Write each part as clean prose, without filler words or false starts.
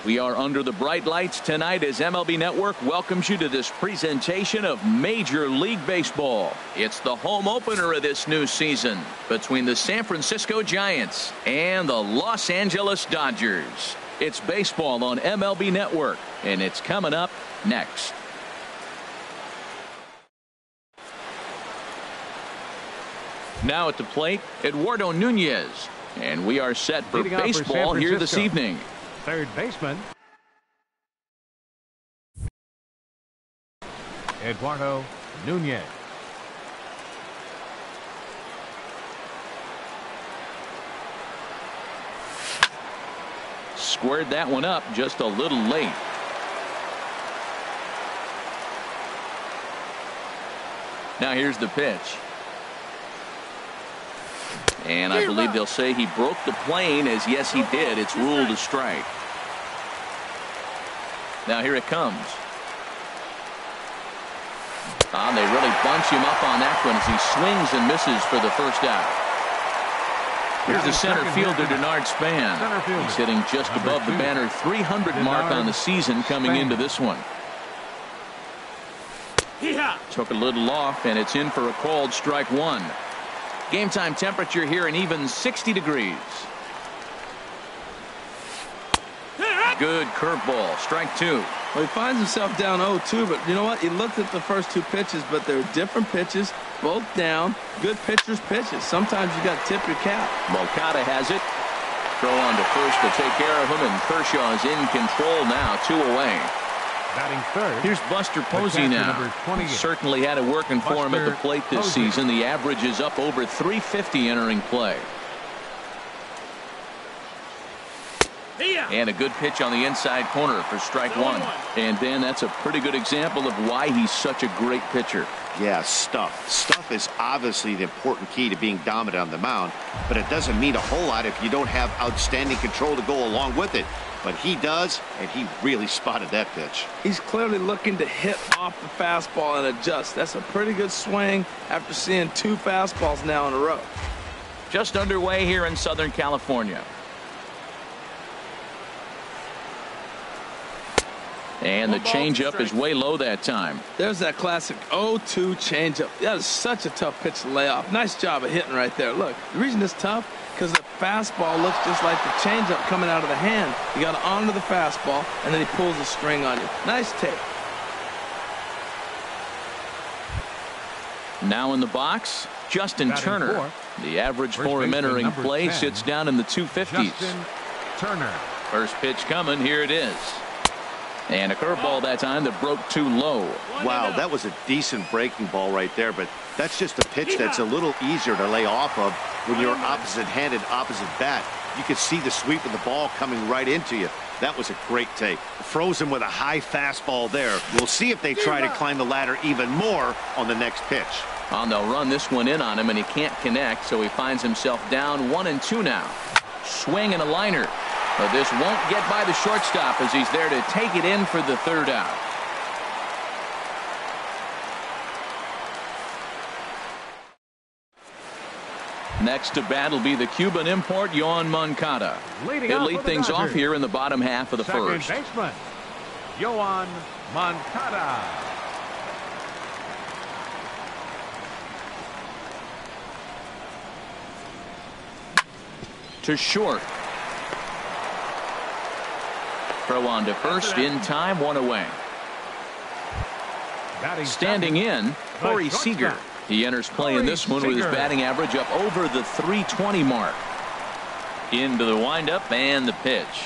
We are under the bright lights tonight as MLB Network welcomes you to this presentation of Major League Baseball. It's the home opener of this new season between the San Francisco Giants and the Los Angeles Dodgers. It's baseball on MLB Network, and it's coming up next. Now at the plate, Eduardo Nunez, and we are set for baseball here this evening. Third baseman, Eduardo Nunez. Squared that one up just a little late. Now here's the pitch. And I believe they'll say he broke the plane, as yes he did. It's ruled a strike. Now here it comes. They really bunch him up on that one as he swings and misses for the first out. Here's the center fielder, Denard Span. He's hitting just above the banner 300 mark on the season coming into this one. Took a little off, and it's in for a called strike one. Game time temperature here an even 60 degrees. Good curveball, strike two. Well, he finds himself down 0-2, but you know what? He looked at the first two pitches, but they're different pitches, both down. Good pitchers' pitches. Sometimes you got to tip your cap. Moncada has it. Throw on to first to take care of him, and Kershaw's in control now, 2 away. Batting third. Here's Buster Posey now. Certainly had it working for him at the plate this season. The average is up over 350 entering play. And a good pitch on the inside corner for strike one. And then that's a pretty good example of why he's such a great pitcher. Yeah, stuff. Stuff is obviously the important key to being dominant on the mound, but it doesn't mean a whole lot if you don't have outstanding control to go along with it. But he does, and he really spotted that pitch. He's clearly looking to hit off the fastball and adjust. That's a pretty good swing after seeing 2 fastballs now in a row. Just underway here in Southern California. And the changeup is way low that time. There's that classic 0-2 changeup. That is such a tough pitch to lay off. Nice job of hitting right there. Look, the reason it's tough, because the fastball looks just like the changeup coming out of the hand. You got to honor the fastball, and then he pulls the string on you. Nice take. Now in the box, Justin Turner. The average for him entering play sits down in the 250s. Justin Turner. First pitch coming. Here it is. And a curveball that time that broke too low. Wow, that was a decent breaking ball right there, but that's just a pitch that's a little easier to lay off of when you're opposite-handed, opposite bat. You could see the sweep of the ball coming right into you. That was a great take. Froze him with a high fastball there. We'll see if they try to climb the ladder even more on the next pitch. They'll run this one in on him, and he can't connect, so he finds himself down 1-2 now. Swing and a liner. But this won't get by the shortstop as he's there to take it in for the third out. Next to bat will be the Cuban import, Yoan Moncada. He'll lead things off here in the bottom half of the first. Second baseman, Yoan Moncada. To short. Throw on to first in time, 1 away. Standing in, Corey Seager. He enters play in this one with his batting average up over the 320 mark. Into the windup and the pitch.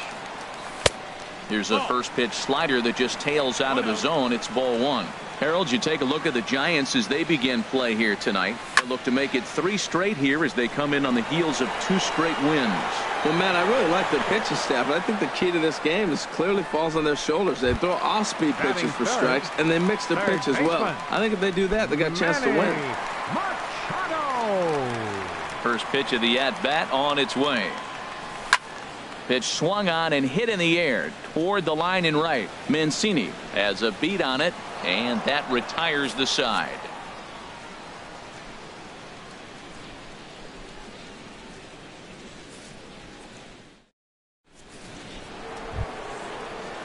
Here's a first pitch slider that just tails out of the zone. It's ball 1. Harold, you take a look at the Giants as they begin play here tonight. They look to make it 3 straight here as they come in on the heels of 2 straight wins. Well, man, I really like their pitching staff, but I think the key to this game is clearly falls on their shoulders. They throw off-speed pitches for strikes, and they mix their pitch as well. I think if they do that, they got a chance to win. First pitch of the at-bat on its way. Pitch swung on and hit in the air toward the line in right. Mancini has a beat on it, and that retires the side.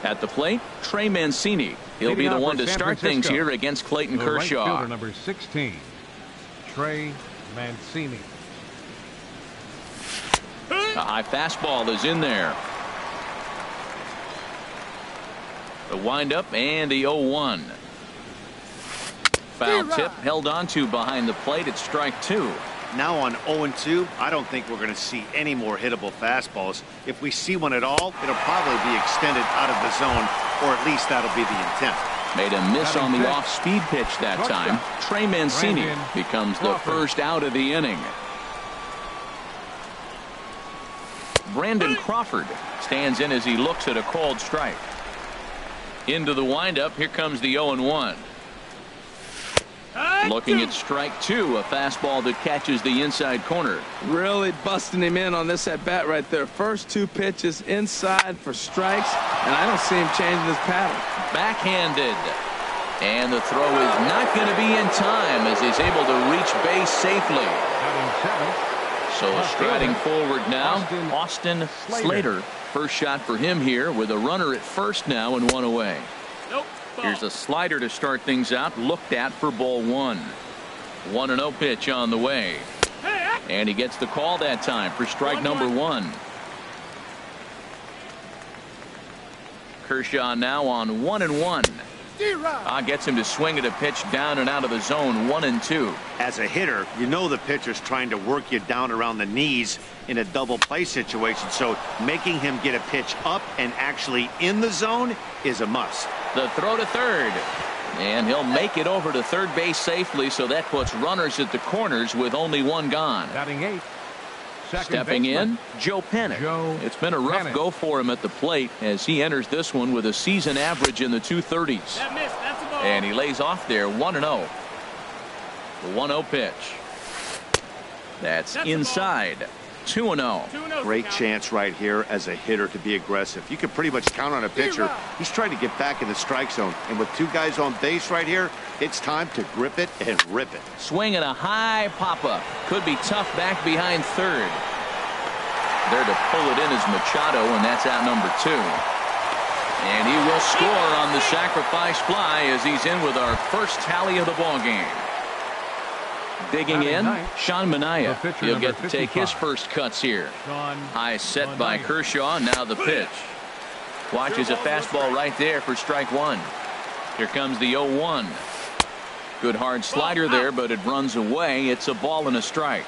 At the plate, Trey Mancini. He'll be the one to start things here against Clayton Kershaw. Right fielder, number 16, Trey Mancini. A high fastball is in there. The windup and the 0-1. Foul tip held onto behind the plate at strike 2. Now on 0-2, I don't think we're going to see any more hittable fastballs. If we see one at all, it'll probably be extended out of the zone, or at least that'll be the intent. Made a miss on the off-speed pitch that time. Trey Mancini becomes the first out of the inning. Brandon Crawford stands in as he looks at a called strike. Into the windup, here comes the 0-1. Looking at strike 2, a fastball that catches the inside corner. Really busting him in on this at bat right there. First 2 pitches inside for strikes, and I don't see him changing his pattern. Backhanded. And the throw is not going to be in time as he's able to reach base safely. So striding forward now, Austin Slater. First shot for him here with a runner at first now and 1 away. Here's a slider to start things out, looked at for ball 1. 1-0 pitch on the way. And he gets the call that time for strike number 1. Kershaw now on 1-1. Gets him to swing at a pitch down and out of the zone, 1-2. As a hitter, you know the pitcher's trying to work you down around the knees in a double play situation, so making him get a pitch up and actually in the zone is a must. The throw to third, and he'll make it over to third base safely, so that puts runners at the corners with only 1 gone. Batting 8. Stepping in, Joe Panic. It's been a rough go for him at the plate as he enters this one with a season average in the 230s. And he lays off there, 1-0. The 1-0 pitch. That's inside. 2-0. Great chance right here as a hitter to be aggressive. You can pretty much count on a pitcher. He's trying to get back in the strike zone. And with 2 guys on base right here, it's time to grip it and rip it. Swing and a high pop-up. Could be tough back behind third. There to pull it in is Machado, and that's out number 2. And he will score on the sacrifice fly as he's in with our first tally of the ball game. Digging in, Sean Manaea. He'll get to take his first cuts here. High set by Kershaw. Now the pitch. Watches a fastball right there for strike 1. Here comes the 0-1. Good hard slider there, but it runs away. It's a ball and a strike.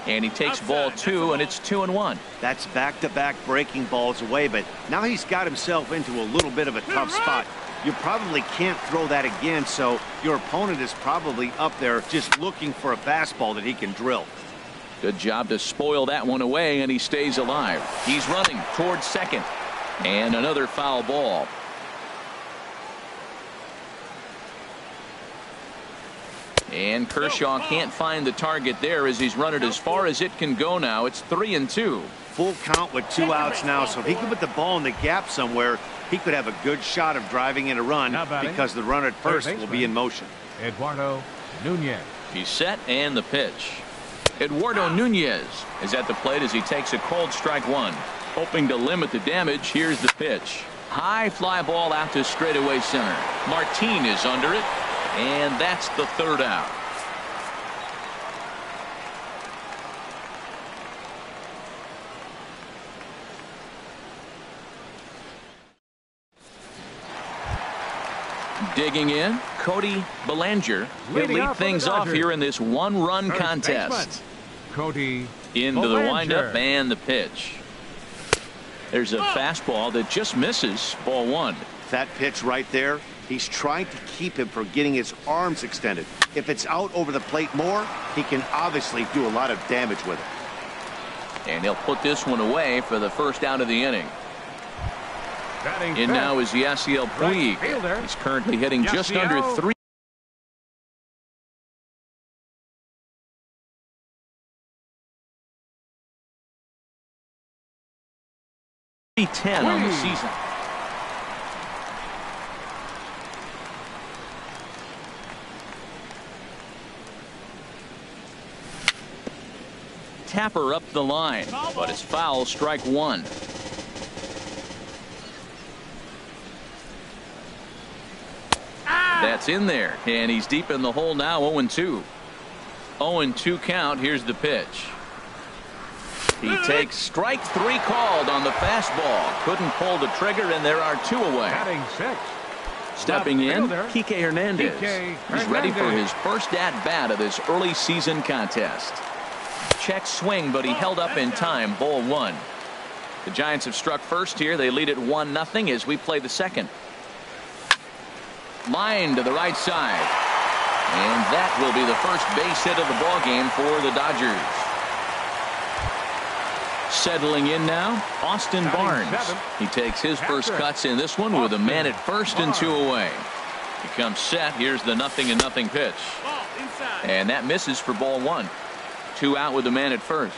And he takes ball 2, and it's 2-1. That's back-to-back breaking balls away, but now he's got himself into a little bit of a tough spot. You probably can't throw that again, so your opponent is probably up there just looking for a fastball that he can drill. Good job to spoil that one away, and he stays alive. He's running towards second. And another foul ball. And Kershaw can't find the target there as he's run it as far as it can go now. It's 3-2. Full count with 2 outs now, so if he can put the ball in the gap somewhere, he could have a good shot of driving in a run because the runner at first will be in motion. Eduardo Nunez. He's set and the pitch. Eduardo Nunez is at the plate as he takes a cold strike 1. Hoping to limit the damage, here's the pitch. High fly ball out to straightaway center. Martin is under it, and that's the 3rd out. Digging in, Cody Bellinger. He'll lead things off here in this 1-run contest. Cody into the windup and the pitch. There's a fastball that just misses, ball 1. That pitch right there, he's trying to keep him from getting his arms extended. If it's out over the plate more, he can obviously do a lot of damage with it. And he'll put this one away for the first out of the inning. In now is Yasiel Puig. He's currently hitting just under 310 on the season. Tapper up the line, but it's foul, strike 1. That's in there, and he's deep in the hole now. 0-2. 0-2 count. Here's the pitch. He takes strike 3 called on the fastball. Couldn't pull the trigger, and there are 2 away. Batting 6. Stepping in, fielder, Kike Hernandez. He's ready for his first at-bat of this early season contest. Check swing, but he held up in time. Ball 1. The Giants have struck first here. They lead it 1-0 as we play the second. Line to the right side. And that will be the first base hit of the ball game for the Dodgers. Settling in now, Austin Barnes. He takes his first cuts in this one with a man at first and 2 away. He comes set. Here's the 0-0 pitch. And that misses for ball 1. 2 out with a man at first.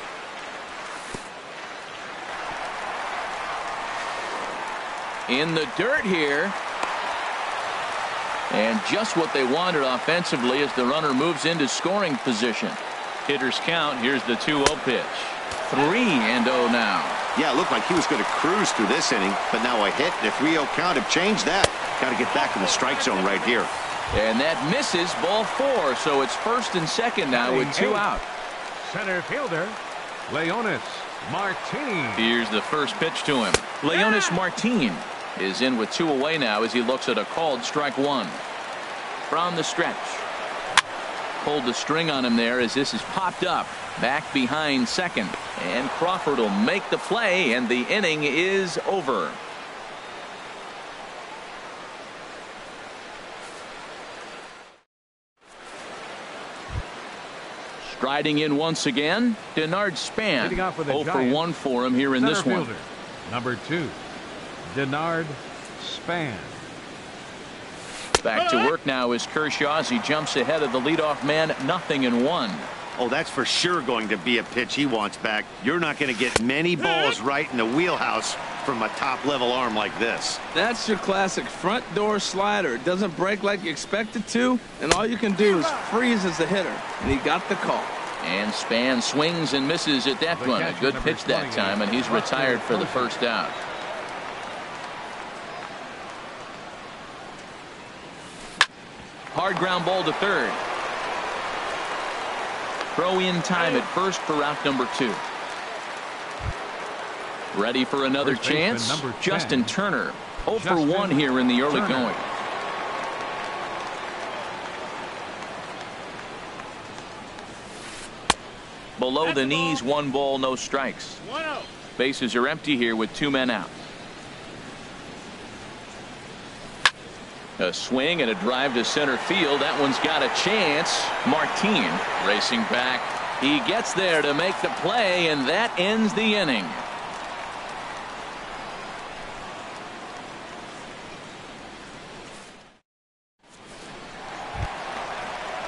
In the dirt here. And just what they wanted offensively as the runner moves into scoring position. Hitters count. Here's the 2-0 pitch. 3-0 now. Yeah, it looked like he was going to cruise through this inning, but now a hit and a 3-0 count have changed that. Got to get back in the strike zone right here. And that misses. Ball 4, so it's first and second now with 2 out. Center fielder, Leonis Martin. Here's the first pitch to him. Leonis Martin is in with 2 away now as he looks at a called strike 1. From the stretch. Pulled the string on him there as this is popped up. Back behind second. And Crawford will make the play, and the inning is over. Striding in once again, Denard Span. 0 for 1 for him here in this one. Number 2, Denard Span. Back to work now is Kershaw as he jumps ahead of the leadoff man. 0-1. Oh, that's for sure going to be a pitch he wants back. You're not going to get many balls right in the wheelhouse from a top-level arm like this. That's your classic front door slider. It doesn't break like you expect it to, and all you can do is freeze as a hitter, and he got the call. And Span swings and misses at that one. A good pitch that time, and he's retired for the first out. Hard ground ball to third. Throw in time at first for out number 2. Ready for another chance. Justin Turner 0 for 1 here in the early going. Below the knees, 1 ball, no strikes. Bases are empty here with 2 men out. A swing and a drive to center field. That one's got a chance. Martin racing back. He gets there to make the play, and that ends the inning.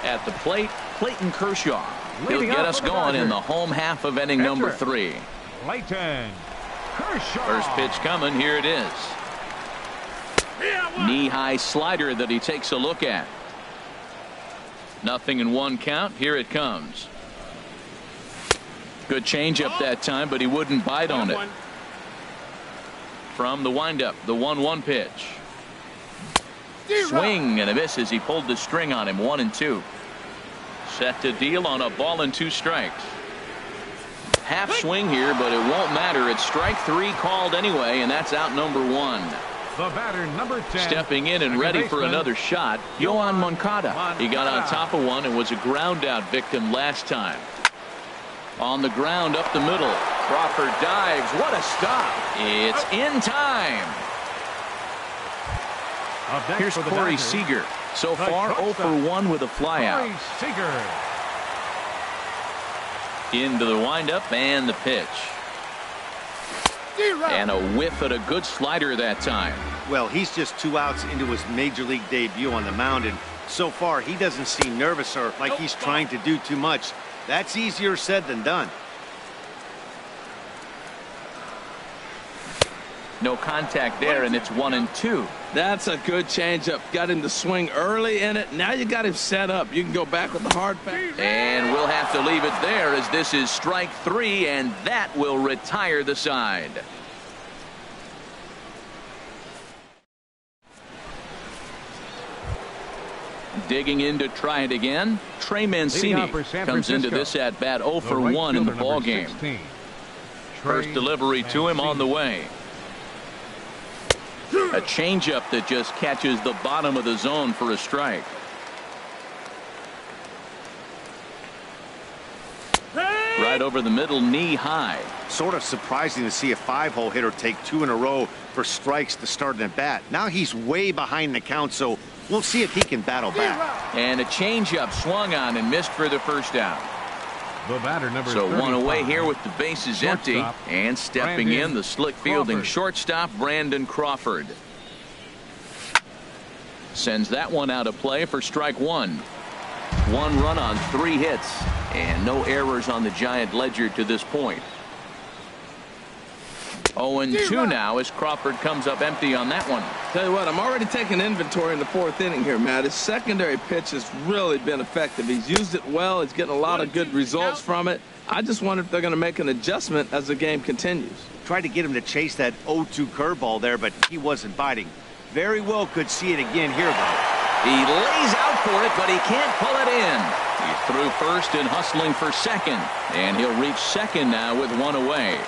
At the plate, Clayton Kershaw. He'll get us going in the home half of inning number 3. Clayton Kershaw. First pitch coming. Here it is. Knee-high slider that he takes a look at. 0-1 count. Here it comes. Good changeup that time, but he wouldn't bite on it. From the windup, the 1-1 pitch. Swing and a miss as he pulled the string on him. 1-2. Set to deal on a ball and 2 strikes. Half swing here, but it won't matter. It's strike 3 called anyway, and that's out number 1. The batter, number 10. Stepping in and ready for another shot, Yohan Moncada. He got on top of one and was a ground out victim last time. On the ground up the middle. Crawford dives. What a stop. It's in time. Here's Corey Seager. So far 0 for 1 with a flyout. Into the windup and the pitch. And a whiff at a good slider that time. Well, he's just 2 outs into his major league debut on the mound, and so far he doesn't seem nervous or like he's trying to do too much. That's easier said than done. No contact there, and it's 1-2. That's a good changeup. Got him to swing early in it. Now you got him set up. You can go back with the hard pass. And we'll have to leave it there as this is strike 3, and that will retire the side. Digging in to try it again, Trey Mancini comes into this at-bat 0 for 1 in the ballgame. First delivery to him on the way. A changeup that just catches the bottom of the zone for a strike. Right over the middle, knee high. Sort of surprising to see a 5-hole hitter take 2 in a row for strikes to start an at-bat. Now he's way behind the count, so we'll see if he can battle back. And a changeup swung on and missed for the first down. The batter, number So 35. one away here with the bases empty. And stepping in, the slick fielding shortstop, Brandon Crawford. Sends that one out of play for strike 1. 1 run on 3 hits. And no errors on the Giant ledger to this point. 0-2 now as Crawford comes up empty on that one. Tell you what, I'm already taking inventory in the 4th inning here, Matt. His secondary pitch has really been effective. He's used it well. He's getting a lot of good results from it. I just wonder if they're going to make an adjustment as the game continues. Tried to get him to chase that 0-2 curveball there, but he wasn't biting. Very well could see it again here, though. He lays out for it, but he can't pull it in. He's through first and hustling for second. And he'll reach second now with 1 away.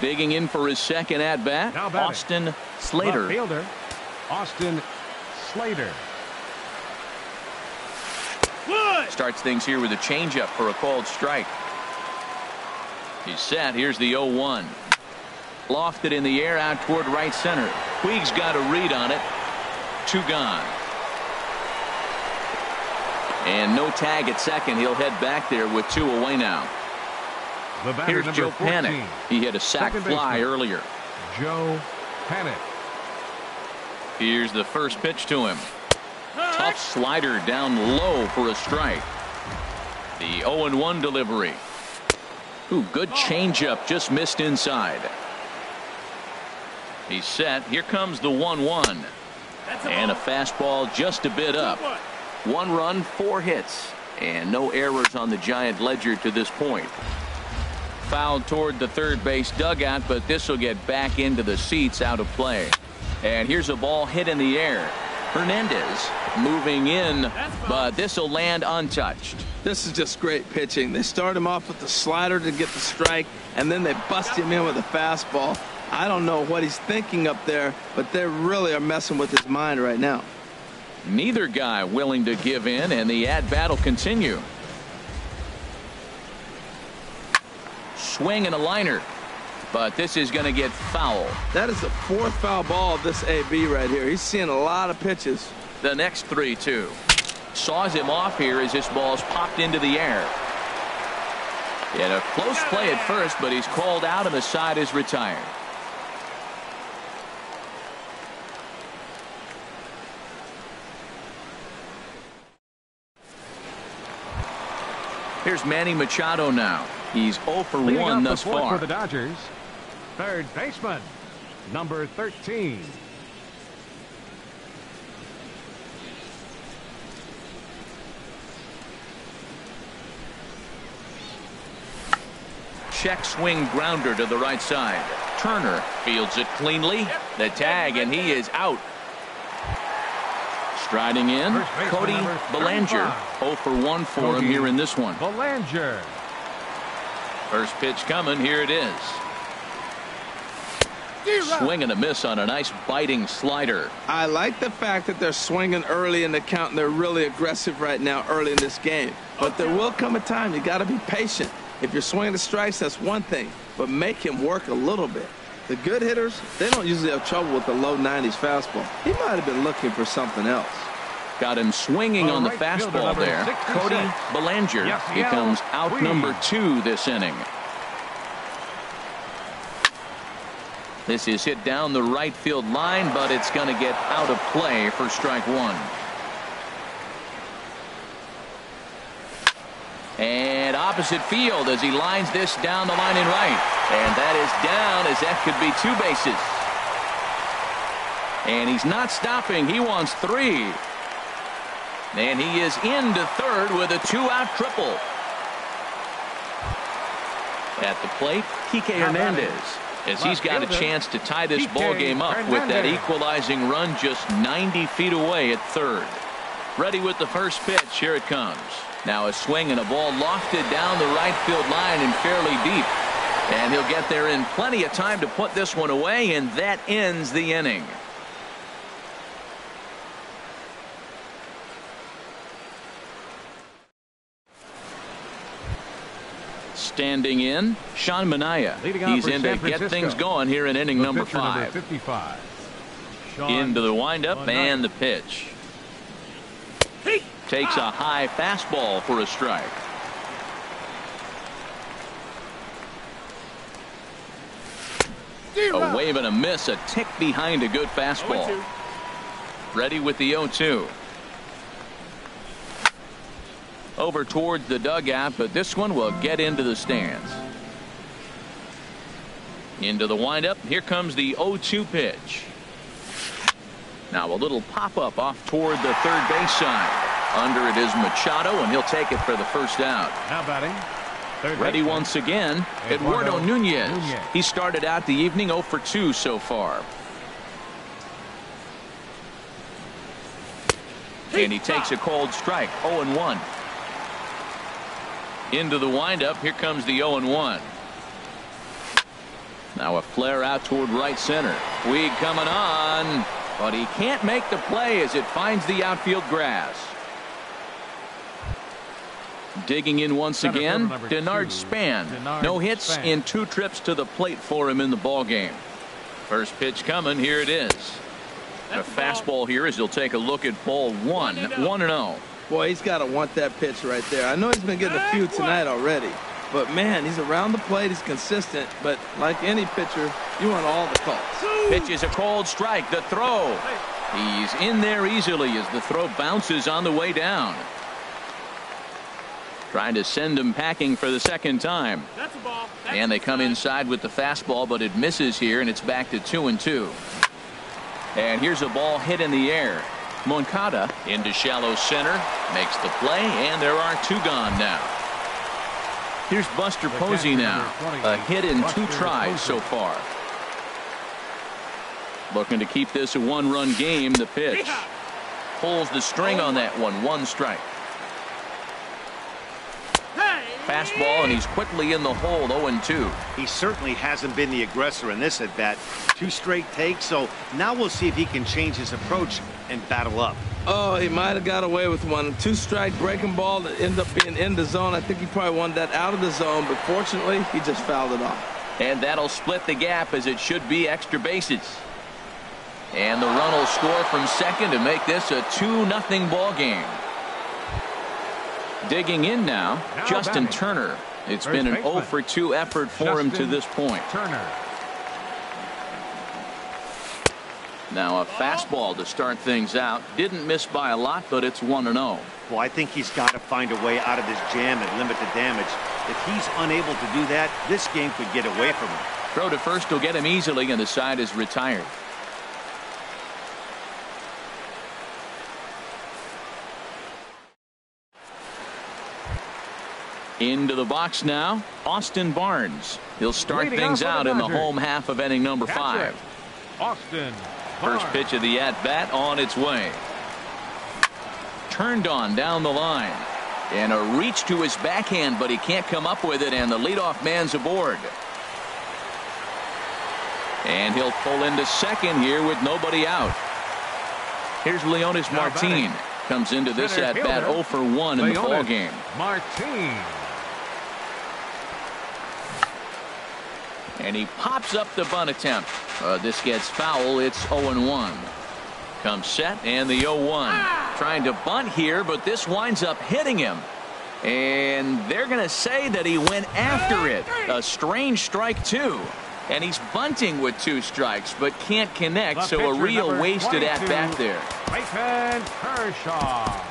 Digging in for his second at-bat, Austin Slater. Left fielder, Austin Slater. Starts things here with a changeup for a called strike. He's set. Here's the 0-1. Lofted in the air out toward right center. Puig's got a read on it. 2 gone. And no tag at second. He'll head back there with 2 away now. The batter, Here's Joe 14. Panik. He hit a sac fly earlier. Joe Panik. Here's the first pitch to him. Tough slider down low for a strike. The 0-1 delivery. Ooh, good changeup, just missed inside. He's set. Here comes the 1-1. And a fastball just a bit up. 1 run, 4 hits. And no errors on the Giant ledger to this point. Fouled toward the third base dugout, but this will get back into the seats out of play. And here's a ball hit in the air. Hernandez moving in, but this will land untouched. This is just great pitching. They start him off with the slider to get the strike, and then they bust him in with a fastball. I don't know what he's thinking up there, but they really are messing with his mind right now. Neither guy willing to give in, and the at-bat will continue. Swing and a liner, but this is going to get foul. That is the 4th foul ball of this AB right here. He's seeing a lot of pitches. The next 3-2. Saws him off here as this ball's popped into the air. In a close play at first, but he's called out and the side is retired. Here's Manny Machado now. He's 0 for 1 thus far. For the Dodgers, third baseman, number 13. Check swing grounder to the right side. Turner fields it cleanly. The tag, and he is out. Striding in, Cody Bellinger. 0 for 1 for him here in this one. Bellinger. First pitch coming. Here it is. Swing and a miss on a nice biting slider. I like the fact that they're swinging early in the count, and they're really aggressive right now early in this game. But there will come a time you got to be patient. If you're swinging the strikes, that's one thing, but make him work a little bit. The good hitters, they don't usually have trouble with the low 90s fastball. He might have been looking for something else. Got him swinging on the fastball there. Cody Bellinger becomes out number 2 this inning. This is hit down the right field line, but it's going to get out of play for strike 1. And opposite field as he lines this down the line in right. And that is down, as that could be 2 bases. And he's not stopping. He wants 3. And he is into third with a 2-out triple. At the plate, Kike Hernandez. as he's got a chance to tie this ball game up with that equalizing run just 90 feet away at third. Ready with the first pitch. Here it comes. Now a swing and a ball lofted down the right field line and fairly deep. And he'll get there in plenty of time to put this one away, and that ends the inning. Standing in, Sean Manaea. He's in to get things going here in inning number 5. 55. Into the windup and the pitch. Takes a high fastball for a strike. A wave and a miss, a tick behind a good fastball. Ready with the 0-2. Over towards the dugout, but this one will get into the stands. Into the windup. Here comes the 0-2 pitch. Now a little pop-up off toward the third base side. Under it is Machado, and he'll take it for the first out. Now batting. Ready once again, Eduardo Nunez. He started out the evening 0 for 2 so far. And he takes a cold strike, 0-1. Into the windup. Here comes the 0-1. Now a flare out toward right center. Weed coming on, but he can't make the play as it finds the outfield grass. Digging in once again, Denard Span. No hits in 2 trips to the plate for him in the ball game. First pitch coming. Here it is. A fastball here as he'll take a look at ball 1. 1-0. Boy, he's got to want that pitch right there. I know he's been getting a few tonight already, but man, he's around the plate. He's consistent, but like any pitcher, you want all the calls. Pitch is a cold strike. The throw. He's in there easily as the throw bounces on the way down. Trying to send him packing for the second time. That's a ball. And they come inside with the fastball, but it misses here, and it's back to 2-2. And here's a ball hit in the air. Moncada into shallow center, makes the play, and there are 2 gone now. Here's Buster Posey now. A hit in 2 tries so far. Looking to keep this a 1-run game. The pitch. Pulls the string on that one. 1 strike. Fastball, and he's quickly in the hole. 0-2. He certainly hasn't been the aggressor in this at bat. 2 straight takes, so now we'll see if he can change his approach and battle up. Oh, he might have got away with one. 2-strike breaking ball that ended up being in the zone. I think he probably wanted that out of the zone, but fortunately, he just fouled it off. And that'll split the gap as it should be extra bases. And the run will score from second to make this a 2-0 ball game. Digging in now, Justin Turner. It's been an 0 for 2 effort for him to this point. Turner. Now a fastball to start things out. Didn't miss by a lot, but it's 1-0. Well, I think he's got to find a way out of this jam and limit the damage. If he's unable to do that, this game could get away from him. Throw to first will get him easily, and the side is retired. Into the box now, Austin Barnes. He'll start things out in the home half of inning number 5. Austin First Barnes. pitch of the at-bat on its way. Turned on down the line. And a reach to his backhand, but he can't come up with it, and the leadoff man's aboard. And he'll pull into second here with nobody out. Here's Leonis Martin. Comes into this at-bat 0 for 1 in the ball game. Martin. And he pops up the bunt attempt. This gets foul. It's 0-1. Comes set and the 0-1. Trying to bunt here, but this winds up hitting him. And they're going to say that he went after it. A strange strike, too. And he's bunting with 2 strikes, but can't connect, so a real wasted at-bat there. Clayton Kershaw.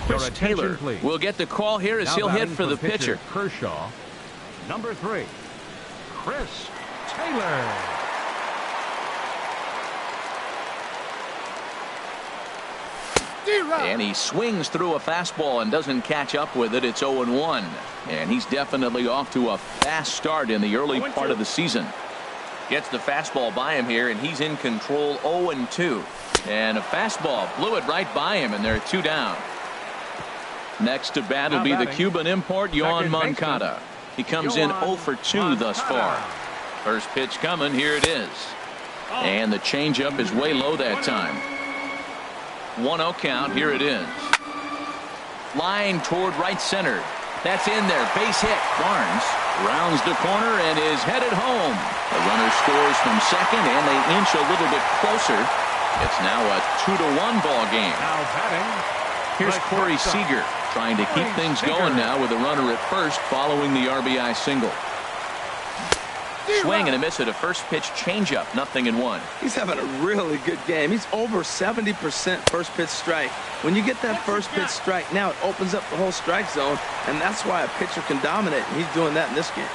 Chris Taylor will get the call here as he'll hit for the pitcher. Kershaw, number 3, Chris Taylor. And he swings through a fastball and doesn't catch up with it. It's 0-1. And he's definitely off to a fast start in the early part of the season. Gets the fastball by him here, and he's in control. 0-2. And a fastball blew it right by him, and they're 2 down. Next to bat will be the Cuban import, Yoan Moncada. He comes in 0 for 2 thus far. First pitch coming. Here it is. And the changeup is way low that time. 1-0 count. Here it is. Line toward right center. That's in there. Base hit. Barnes rounds the corner and is headed home. The runner scores from second, and they inch a little bit closer. It's now a 2-1 ball game. Now batting. Here's Corey Seager trying to keep things going now with a runner at first following the RBI single. Swing and a miss at a first pitch changeup. 0-1. He's having a really good game. He's over 70% first pitch strike. When you get that first pitch strike, now it opens up the whole strike zone, and that's why a pitcher can dominate. And he's doing that in this game.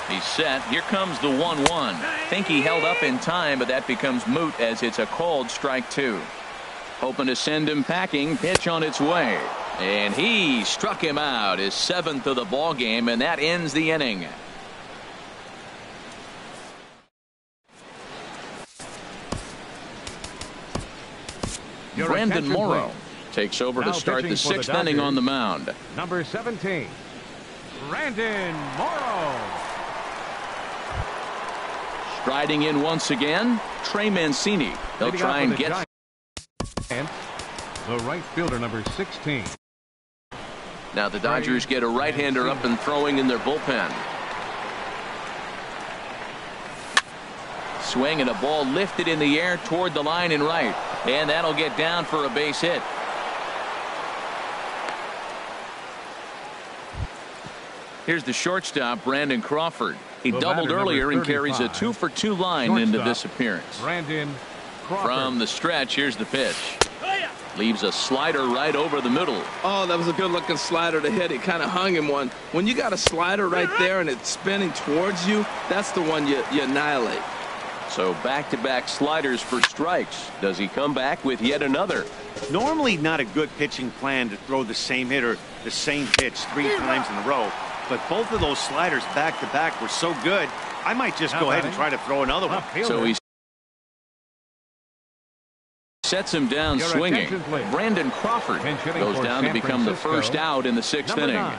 He's set. Here comes the 1-1. Think he held up in time, but that becomes moot as it's a called strike 2. Hoping to send him packing. Pitch on its way. And he struck him out. His 7th of the ball game, and that ends the inning. Brandon Morrow takes over to start the 6th inning on the mound. Number 17, Brandon Morrow. Striding in once again, Trey Mancini. They'll try and get the right fielder, number 16. Now the Dodgers get a right-hander up and throwing in their bullpen. Swing and a ball lifted in the air toward the line and right. And that'll get down for a base hit. Here's the shortstop, Brandon Crawford. He doubled earlier and carries a 2 for 2 line into this appearance. Brandon Crawford. From the stretch, here's the pitch. Leaves a slider right over the middle. Oh, that was a good-looking slider to hit. It kind of hung him one. When you got a slider right there and it's spinning towards you, that's the one you annihilate. So back-to-back sliders for strikes. Does he come back with yet another? Normally not a good pitching plan to throw the same hitter the same pitch 3 times in a row. But both of those sliders back-to-back were so good, I might just go ahead and try to throw another one. So he sets him down swinging. Brandon Crawford goes down to become the first out in the 6th inning. 9,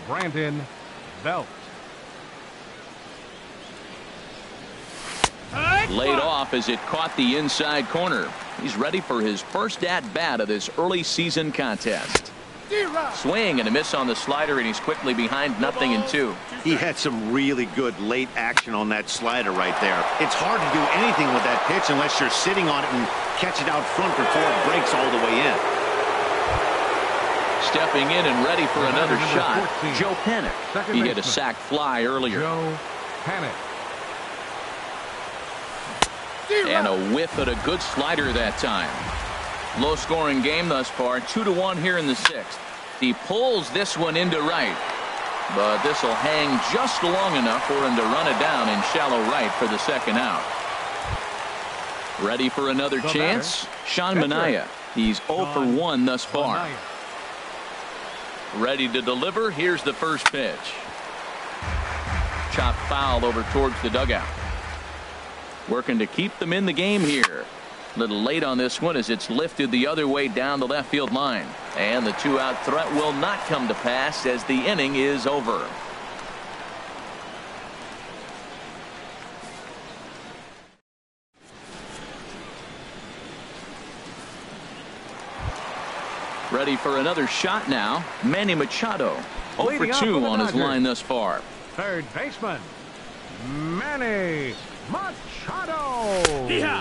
Brandon Belt. Laid off as it caught the inside corner. He's ready for his first at-bat of this early season contest. Swing and a miss on the slider, and he's quickly behind 0-2. He had some really good late action on that slider right there. It's hard to do anything with that pitch unless you're sitting on it and catch it out front before it breaks all the way in. Stepping in and ready for another shot, 14. Joe Panic. He hit a sac fly earlier. Joe Panic. And a whiff at a good slider that time. Low scoring game thus far, 2-1 here in the 6th. He pulls this one into right, but this will hang just long enough for him to run it down in shallow right for the 2nd out. Ready for another chance? Sean Manaea. He's 0 for 1 thus far. Ready to deliver. Here's the first pitch. Chopped foul over towards the dugout. Working to keep them in the game here. A little late on this one as it's lifted the other way down the left field line. And the 2-out threat will not come to pass as the inning is over. Ready for another shot now. Manny Machado. 0 for 2 on his line thus far. Third baseman, Manny Machado.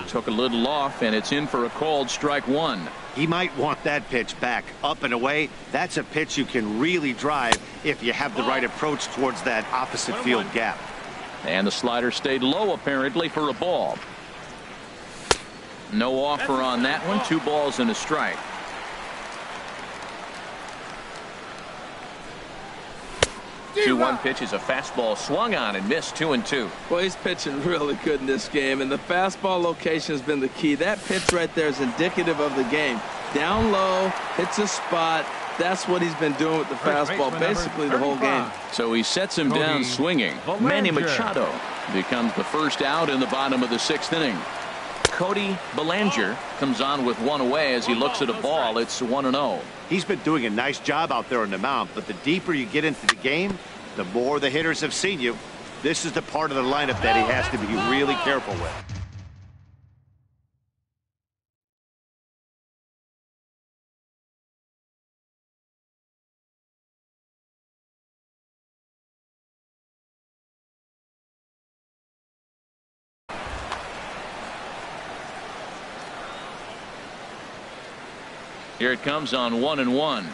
Took a little off, and it's in for a called strike 1. He might want that pitch back up and away. That's a pitch you can really drive if you have the right approach towards that opposite field gap. And the slider stayed low apparently for a ball. No offer on that one. 2 balls and a strike. 2-1 pitch is a fastball swung on and missed. 2-2. Well, he's pitching really good in this game, and the fastball location has been the key. That pitch right there is indicative of the game. Down low, hits a spot. That's what he's been doing with the fastball basically the whole game. So he sets him down swinging. Manny Machado becomes the first out in the bottom of the 6th inning. Cody Bellinger comes on with one away as he looks at a ball. It's 1-0. He's been doing a nice job out there on the mound, but the deeper you get into the game, the more the hitters have seen you. This is the part of the lineup that he has to be really careful with. Here it comes on 1-1.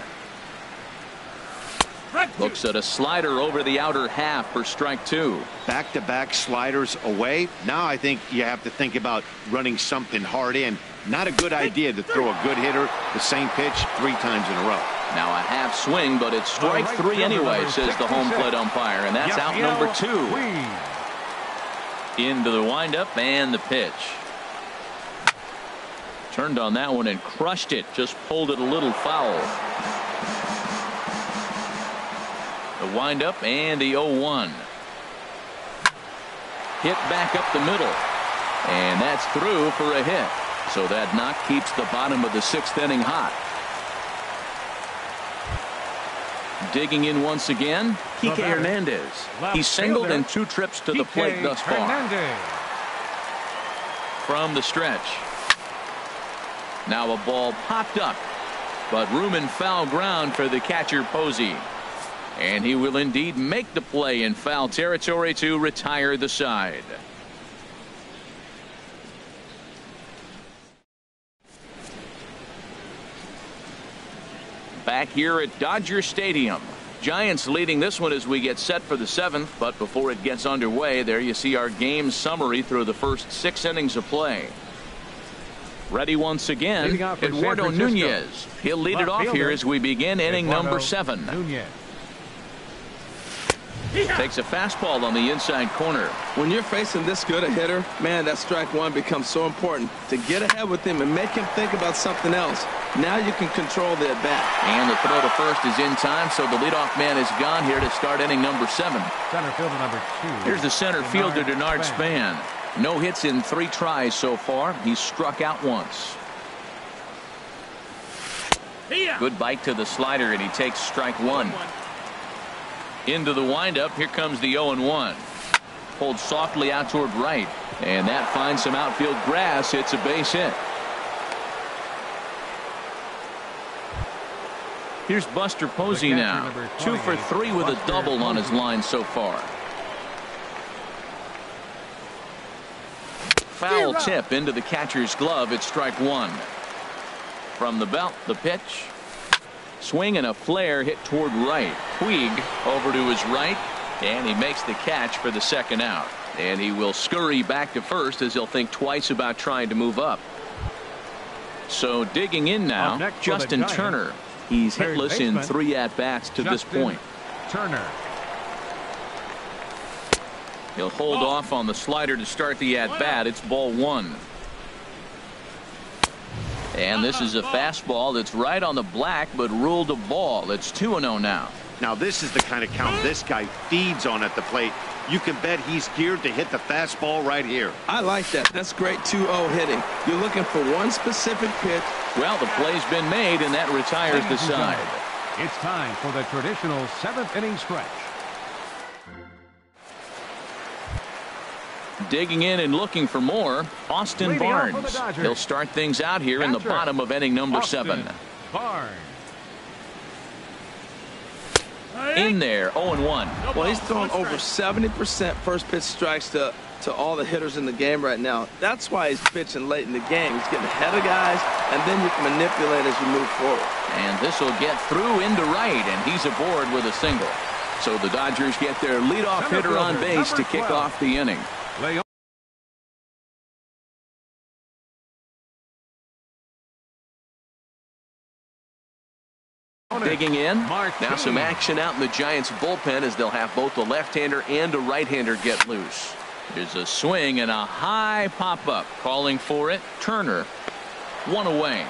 Looks at a slider over the outer half for strike 2. Back-to-back sliders away. Now I think you have to think about running something hard in. Not a good idea to throw a good hitter the same pitch 3 times in a row. Now a half swing, but it's strike 3 anyway, says the home plate umpire, and that's out number 2. Into the windup and the pitch. Turned on that one and crushed it. Just pulled it a little foul. The windup and the 0-1. Hit back up the middle. And that's through for a hit. So that knock keeps the bottom of the 6th inning hot. Digging in once again, Kike Hernandez. He's singled in 2 trips to the plate thus far. From the stretch. Now a ball popped up, but room and foul ground for the catcher Posey. And he will indeed make the play in foul territory to retire the side. Back here at Dodger Stadium. Giants leading this one as we get set for the 7th, but before it gets underway, there you see our game summary through the first 6 innings of play. Ready once again, Eduardo Nunez. He'll lead it off here as we begin inning number 7. Takes a fastball on the inside corner. When you're facing this good a hitter, man, that strike 1 becomes so important to get ahead with him and make him think about something else. Now you can control the at-bat. And the throw to first is in time, so the leadoff man is gone here to start inning number 7. Center fielder number 2. Here's the center fielder, Denard Span. No hits in 3 tries so far. He's struck out once. Good bite to the slider, and he takes strike 1. Into the windup. Here comes the 0-1. Pulled softly out toward right. And that finds some outfield grass. It's a base hit. Here's Buster Posey now. 2 for 3 with a double on his line so far. Foul tip into the catcher's glove. It's strike 1. From the belt, the pitch. Swing and a flare hit toward right. Puig over to his right, and he makes the catch for the 2nd out. And he will scurry back to first as he'll think twice about trying to move up. So digging in now, Justin Turner. He's hitless in 3 at-bats to this point. Turner. He'll hold off on the slider to start the at-bat. It's ball 1. And this is a fastball that's right on the black, but ruled a ball. It's 2-0 now. Now this is the kind of count this guy feeds on at the plate. You can bet he's geared to hit the fastball right here. I like that. That's great 2-0 hitting. You're looking for one specific pitch. Well, the play's been made, and that retires the side. It's time for the traditional 7th inning stretch. Digging in and looking for more, Austin Barnes. He'll start things out here in the bottom of inning number 7. Barnes. In there, 0-1. Well, he's throwing over 70% first pitch strikes to all the hitters in the game right now. That's why he's pitching late in the game. He's getting ahead of guys, and then you can manipulate as you move forward. And this will get through into right, and he's aboard with a single. So the Dodgers get their leadoff hitter on base to kick off the inning. Digging in. Now some action out in the Giants bullpen as they'll have both the left-hander and a right-hander get loose. There's a swing and a high pop-up. Calling for it, Turner. 1 away.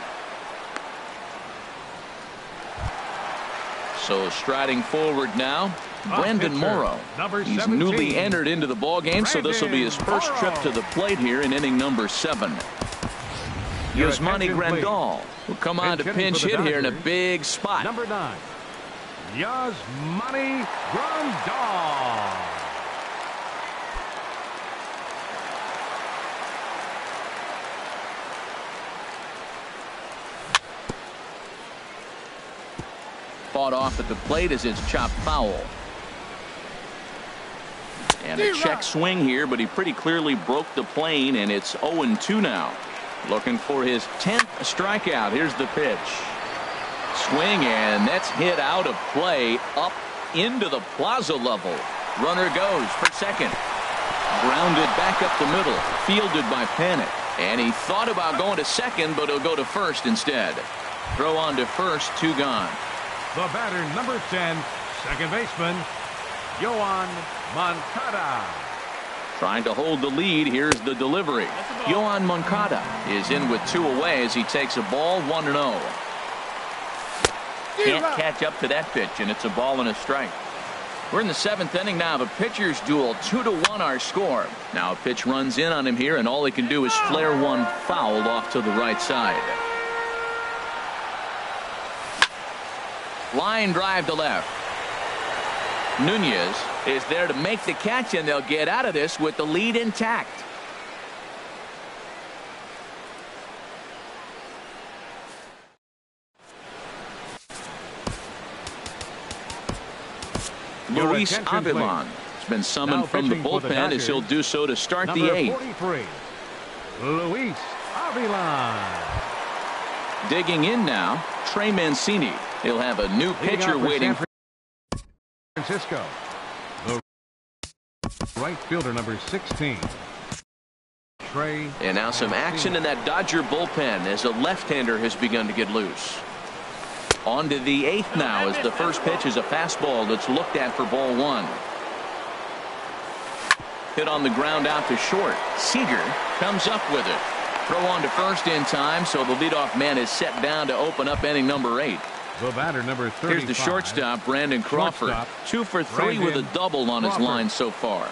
So striding forward now, Brandon pitcher, Morrow. number He's 17. newly entered into the ball game, so this will be his first trip to the plate here in inning number 7. Your Yasmani attention, please. Grandal will come on to Pinch hitting pinch for the hit here in a Dodgers. big spot. Number 9, Yasmani Grandal. Fought off at the plate as it's chopped foul. And a check swing here, but he pretty clearly broke the plane, and it's 0-2 now. Looking for his 10th strikeout. Here's the pitch. Swing, and that's hit out of play up into the plaza level. Runner goes for second. Grounded back up the middle. Fielded by Panic. And he thought about going to second, but he'll go to first instead. Throw on to first, 2 gone. The batter, number 10, second baseman, Yoan Moncada. Trying to hold the lead. Here's the delivery. Yoan Moncada is in with 2 away as he takes a ball, 1-0. Can't catch up to that pitch, and it's a ball and a strike. We're in the 7th inning now. The pitcher's duel, 2-1 our score. Now a pitch runs in on him here, and all he can do is flare one foul off to the right side. Line drive to left. Nunez is there to make the catch, and they'll get out of this with the lead intact. Your Luis attention, Avilan has been summoned Now from the pitching for the bullpen as he'll Dodgers, do so to start the Number 8th. 43, Luis Avilan. Digging in now, Trey Mancini. He'll have a new Leading pitcher out for waiting. San Francisco, the right fielder, number 16, Trey. And now some action in that Dodger bullpen as a left-hander has begun to get loose. On to the 8th now as the first pitch is a fastball that's looked at for ball 1. Hit on the ground out to short. Seager comes up with it. Throw on to first in time, so the leadoff man is set down to open up inning number 8. The batter, number 35. Here's the shortstop, Brandon Crawford. Shortstop, 2 for 3 with a Brandon double on his Crawford. line so far.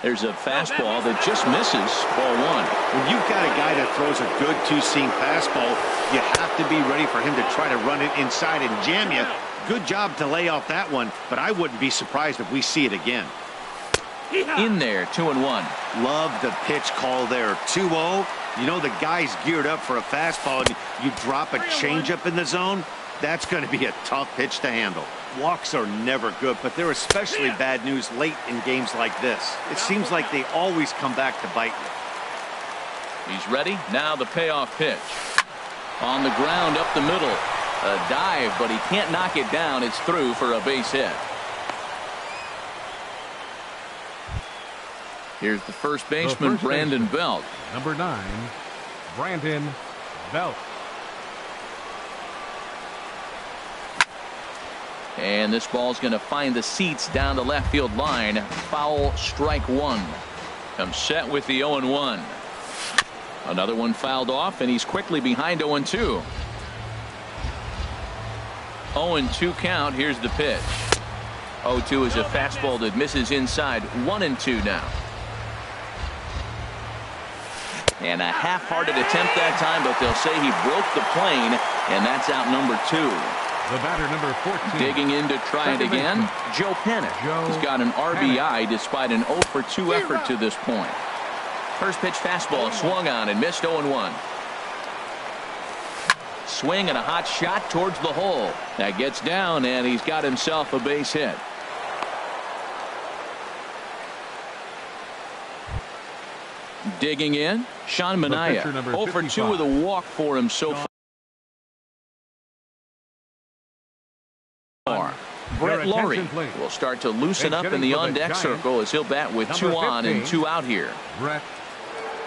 There's a fastball that just misses ball 1. When you've got a guy that throws a good 2-seam fastball, you have to be ready for him to try to run it inside and jam you. Good job to lay off that one, but I wouldn't be surprised if we see it again. In there, 2-1. Love the pitch call there. 2-0. You know the guy's geared up for a fastball, and you drop a changeup in the zone. That's going to be a tough pitch to handle. Walks are never good, but they're especially bad news late in games like this. It seems like they always come back to bite you. He's ready. Now the payoff pitch. On the ground up the middle. A dive, but he can't knock it down. It's through for a base hit. Here's the first baseman, first Brandon baseman. Belt. Number 9, Brandon Belt. And this ball's going to find the seats down the left field line. Foul, strike 1. Comes set with the 0-1. Another one fouled off, and he's quickly behind 0-2. 0-2 count. Here's the pitch. 0-2 is a fastball that misses inside. 1-2 now. And a half-hearted attempt that time, but they'll say he broke the plane, and that's out number 2. The batter, number 14. Digging in to try it again, Joe Panic. He's got an RBI despite an 0-for-2 effort to this point. First pitch fastball swung on and missed 0-1. Swing and a hot shot towards the hole. That gets down, and he's got himself a base hit. Digging in, Sean Manaea. 0-for-2 with a walk for him so far. Brett Laurie will start to loosen up in the on-deck circle as he'll bat with 2 on and 2 out here. Brett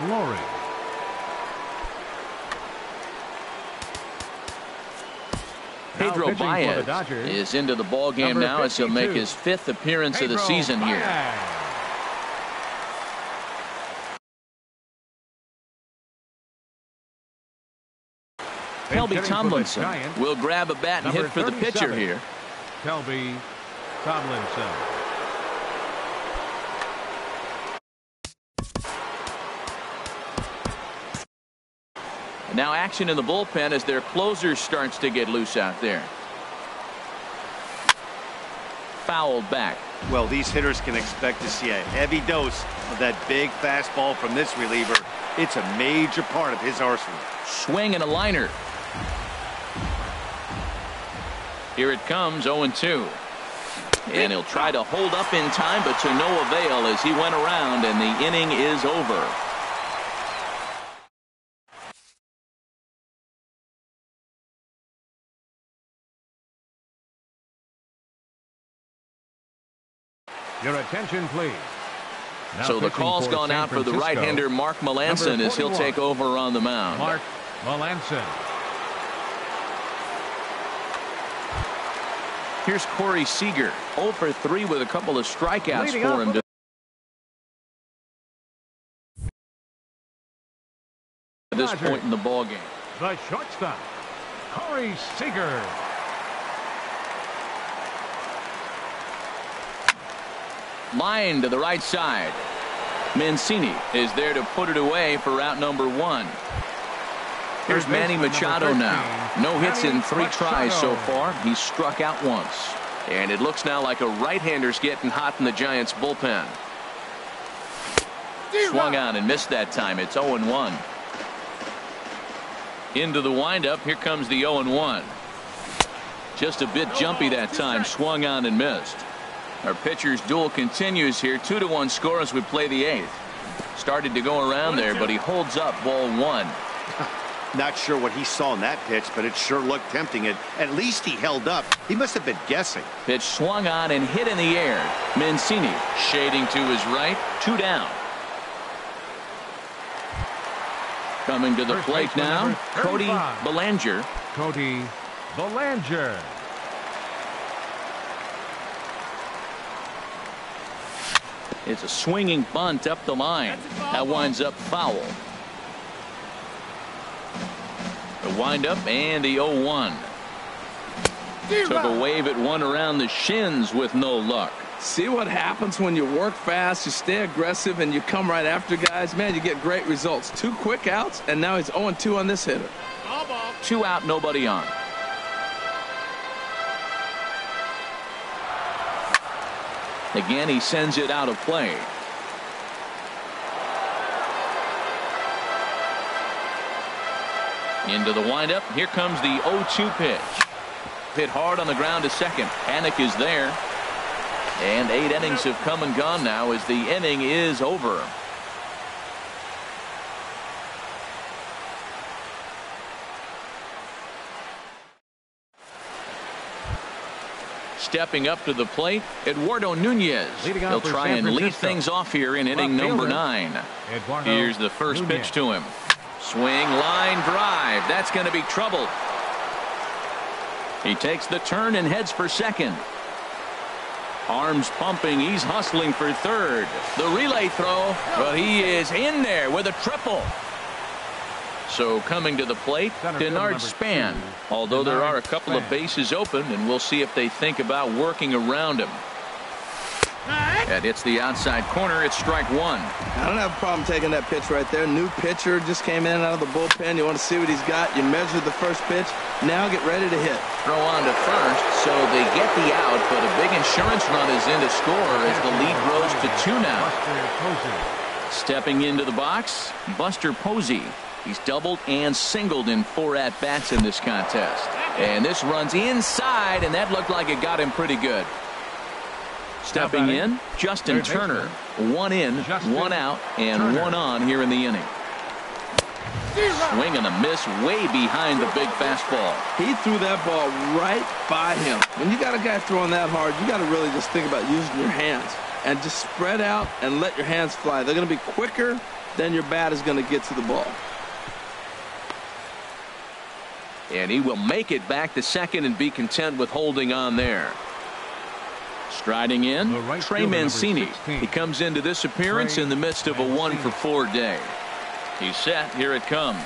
Laurie. Pedro Baez is into the ball game now as he'll make his 5th appearance of the season here. Kelby Tomlinson will grab a bat and hit for the pitcher here. Kelby Tomlinson. And now action in the bullpen as their closer starts to get loose out there. Fouled back. Well, these hitters can expect to see a heavy dose of that big fastball from this reliever. It's a major part of his arsenal. Swing and a liner. Here it comes, 0-2. And he'll try to hold up in time, but to no avail as he went around, and the inning is over. Your attention, please. Now so the pitching call's for gone San out for the Francisco, right-hander Mark Melanson as he'll take over on the mound. Mark Melanson. Here's Corey Seager, 0 for 3 with a couple of strikeouts Leading for him. At this point in the ball game. The shortstop, Corey Seager. Line to the right side. Mancini is there to put it away for out number 1. Here's Manny Machado now. No hits in 3 tries so far. He's struck out once. And it looks now like a right-hander's getting hot in the Giants bullpen. Swung on and missed that time. It's 0-1. Into the windup. Here comes the 0-1. Just a bit jumpy that time. Swung on and missed. Our pitcher's duel continues here. 2-1 score as we play the 8th. Started to go around there, but he holds up ball 1. Not sure what he saw in that pitch, but it sure looked tempting. At least he held up. He must have been guessing. Pitch swung on and hit in the air. Mancini shading to his right. 2 down. Coming to the plate now, Cody Bellinger. Cody Bellinger. It's a swinging bunt up the line. That winds up foul. The windup and the 0-1. Took a wave at one around the shins with no luck. See what happens when you work fast, you stay aggressive, and you come right after guys. Man, you get great results. 2 quick outs, and now he's 0-2 on this hitter. 2 out, nobody on. Again, he sends it out of play. Into the windup. Here comes the 0-2 pitch. Hit hard on the ground to second. Panic is there. And 8 innings have come and gone now as the inning is over. Stepping up to the plate, Eduardo Nunez. He'll try and lead things off here in inning number 9. Here's the first pitch to him. Swing, line, drive. That's going to be trouble. He takes the turn and heads for second. Arms pumping. He's hustling for third. The relay throw, but he is in there with a triple. So coming to the plate, Denard Span. Although there are a couple of bases open, and we'll see if they think about working around him. That hits the outside corner. It's strike 1. I don't have a problem taking that pitch right there. New pitcher just came in out of the bullpen. You want to see what he's got. You measure the first pitch. Now get ready to hit. Throw on to first, so they get the out, but a big insurance run is in to score as the lead grows to 2 now. Stepping into the box, Buster Posey. He's doubled and singled in 4 at-bats in this contest. And this runs inside, and that looked like it got him pretty good. Stepping in, Justin Turner. 1 in, 1 out, and 1 on here in the inning. Swing and a miss way behind the big fastball. He threw that ball right by him. When you got a guy throwing that hard, you got to really just think about using your hands and just spread out and let your hands fly. They're going to be quicker than your bat is going to get to the ball. And he will make it back to second and be content with holding on there. Striding in, Trey Mancini. He comes into this appearance in the midst of a 1-for-4 day. He's set. Here it comes.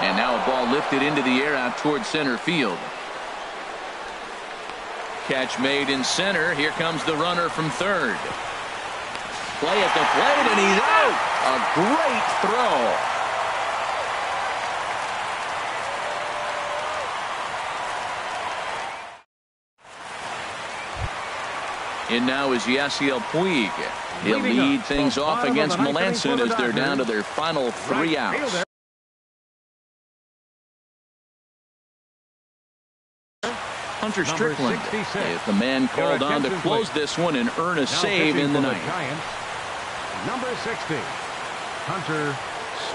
And now a ball lifted into the air out towards center field. Catch made in center. Here comes the runner from third. Play at the plate, and he's out. A great throw. In now is Yasiel Puig. He'll lead things off against Melanson as they're down to their final 3 outs. Hunter Strickland is the man called on to close this one and earn a save in the ninth. Number 60, Hunter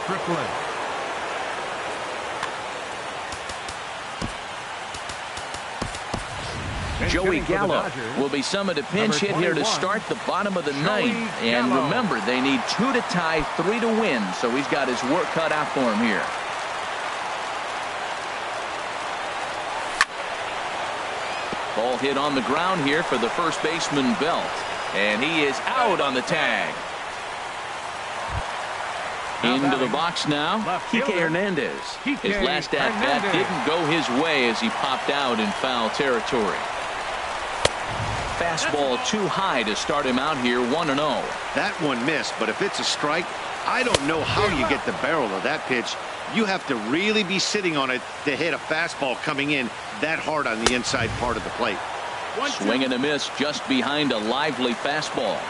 Strickland. Joey Gallo will be summoned to pinch hit here to start the bottom of the ninth. And remember, they need 2 to tie, 3 to win, so he's got his work cut out for him here. Ball hit on the ground here for the first baseman, Belt. And he is out on the tag. Into the box now, Kike Hernandez. His last at-bat didn't go his way as he popped out in foul territory. Fastball too high to start him out here, 1-0. That one missed, but if it's a strike, I don't know how you get the barrel of that pitch. You have to really be sitting on it to hit a fastball coming in that hard on the inside part of the plate. Swing and a miss just behind a lively fastball.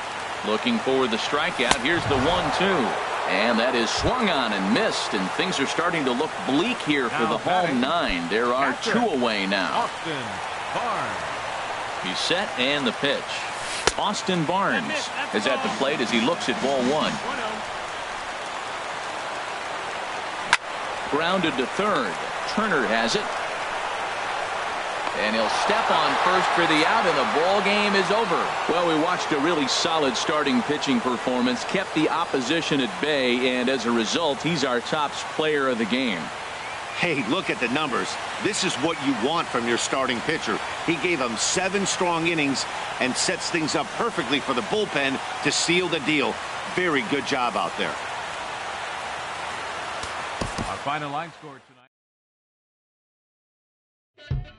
Looking for the strikeout. Here's the 1-2. And that is swung on and missed, and things are starting to look bleak here for the home 9. There are 2 away now. He's set, and the pitch. Austin Barnes is at the plate as he looks at ball 1. Grounded to third. Turner has it. And he'll step on first for the out, and the ball game is over. Well, we watched a really solid starting pitching performance, kept the opposition at bay, and as a result, he's our top player of the game. Hey, look at the numbers. This is what you want from your starting pitcher. He gave them 7 strong innings and sets things up perfectly for the bullpen to seal the deal. Very good job out there. Our final line score tonight.